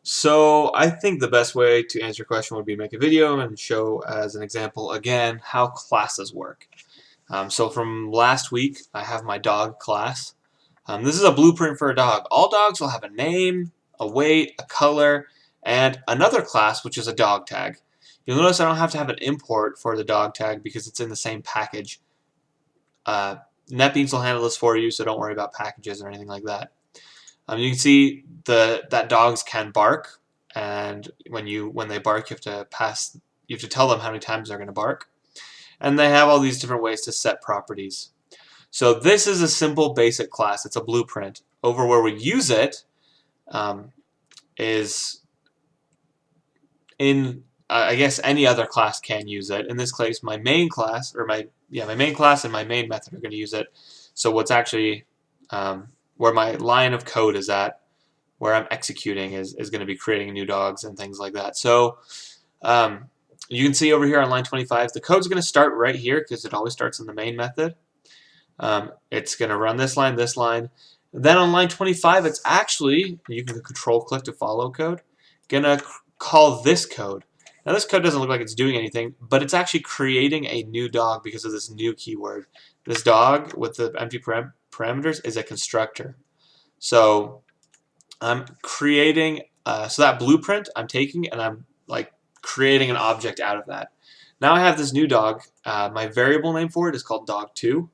So I think the best way to answer your question would be make a video and show as an example again how classes work. So from last week I have my dog class. This is a blueprint for a dog. All dogs will have a name, a weight, a color, and another class which is a dog tag. You'll notice I don't have to have an import for the dog tag because it's in the same package. NetBeans will handle this for you, so don't worry about packages or anything like that. You can see that dogs can bark, and when they bark, you have to tell them how many times they're going to bark, and they have all these different ways to set properties. So this is a simple basic class. It's a blueprint. Over where we use it is in I guess any other class can use it. In this case, my main class my main class and my main method are going to use it. So what's actually where my line of code is at, where I'm executing, is going to be creating new dogs and things like that. So you can see over here on line 25, the code's going to start right here because it always starts in the main method. It's going to run this line, this line. Then on line 25, it's actually, you can control click to follow code, going to call this code. Now this code doesn't look like it's doing anything, but it's actually creating a new dog because of this new keyword. This dog with the empty parameters is a constructor. So I'm creating, so that blueprint I'm taking and I'm like creating an object out of that. Now I have this new dog. My variable name for it is called dog2,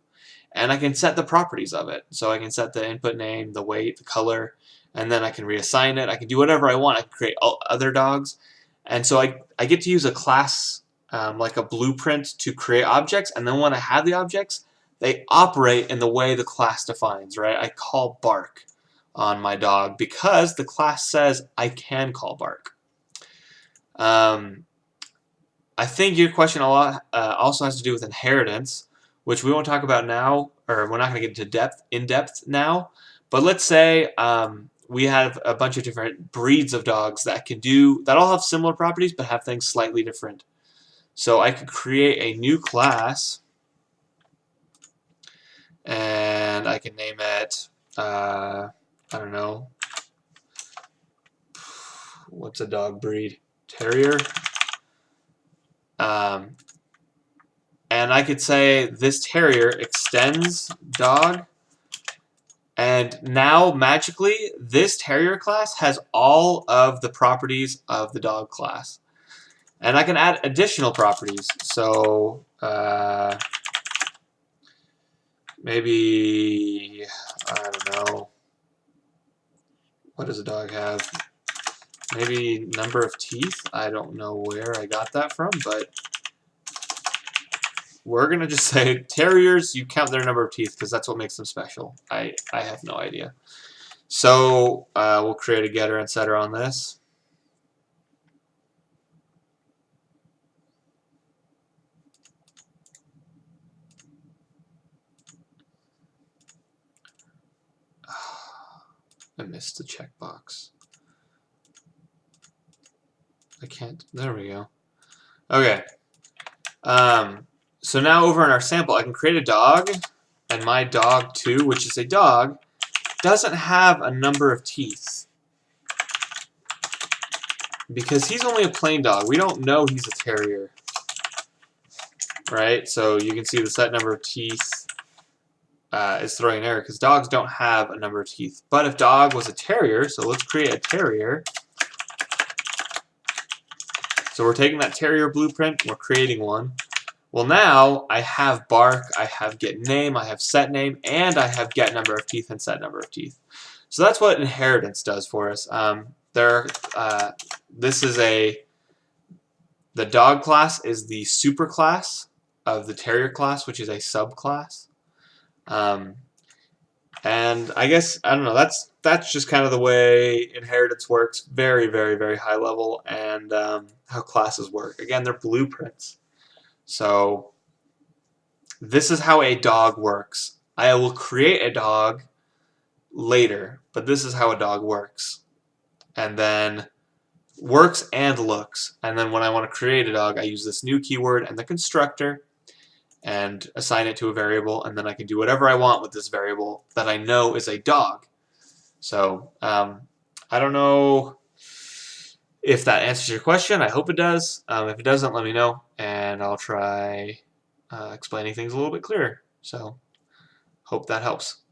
and I can set the properties of it. So I can set the input name, the weight, the color, and then I can reassign it. I can do whatever I want. I can create other dogs. And so I get to use a class like a blueprint to create objects, and then when I have the objects, they operate in the way the class defines, right? I call bark on my dog because the class says I can call bark. I think your question also has to do with inheritance, which we won't talk about now, or we're not going to get into in depth now. But let's say we have a bunch of different breeds of dogs that all have similar properties but have things slightly different. So I could create a new class, and I can name it, I don't know, what's a dog breed? Terrier. And I could say this terrier extends dog, and now magically this terrier class has all of the properties of the dog class. And I can add additional properties. So maybe, I don't know, what does a dog have? Maybe number of teeth. I don't know where I got that from, but we're going to just say terriers, you count their number of teeth because that's what makes them special. I have no idea. So we'll create a getter and setter on this. I missed the checkbox. I can't. There we go. Okay. So now over in our sample, I can create a dog, and my dog2, which is a dog, doesn't have a number of teeth because he's only a plain dog. We don't know he's a terrier, right? So you can see the set number of teeth is throwing an error because dogs don't have a number of teeth. But if dog was a terrier, so let's create a terrier. So we're taking that terrier blueprint, we're creating one. Well, now I have bark, I have get name, I have set name, and I have get number of teeth and set number of teeth. So that's what inheritance does for us. This is the dog class is the superclass of the terrier class, which is a subclass. And I guess, I don't know, that's just kind of the way inheritance works, very, very, very high level, and how classes work. Again, they're blueprints. So this is how a dog works. I will create a dog later, but this is how a dog works. And then works and looks. And then when I want to create a dog, I use this new keyword and the constructor and assign it to a variable, and then I can do whatever I want with this variable that I know is a dog. So I don't know If that answers your question, I hope it does. If it doesn't, let me know, and I'll try explaining things a little bit clearer. So, hope that helps.